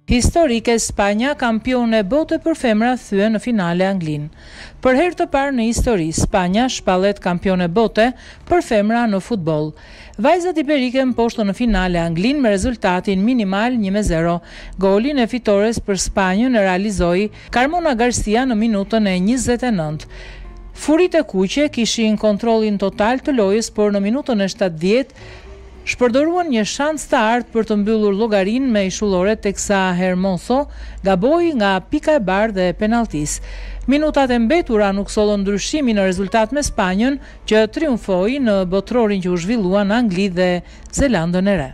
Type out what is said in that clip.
Historike, Spanja, kampione bote për femra, thye në finale Anglinë. Për herë të parë në histori, Spanja shpallet kampione bote për femra në futboll. Vajzat iberike mposhtën në finale Anglinë me rezultatin minimal 1-0. Golin e fitores për Spanjën e realizoi Carmona Garcia në minutën e 29. Furit e kuqe kishin kontrollin total të lojës, por në minutën e 70 shpërdoruan një shans të artë për të mbyllur llogarinë me ishullore, teksa Hermoso gaboi nga pika e bardhë e penaltis. Minutat e mbetura nuk sollën ndryshimin në rezultat me Spanjën, që triumfoi në botrorin që u zhvillua në Angli dhe Zelandën e Re.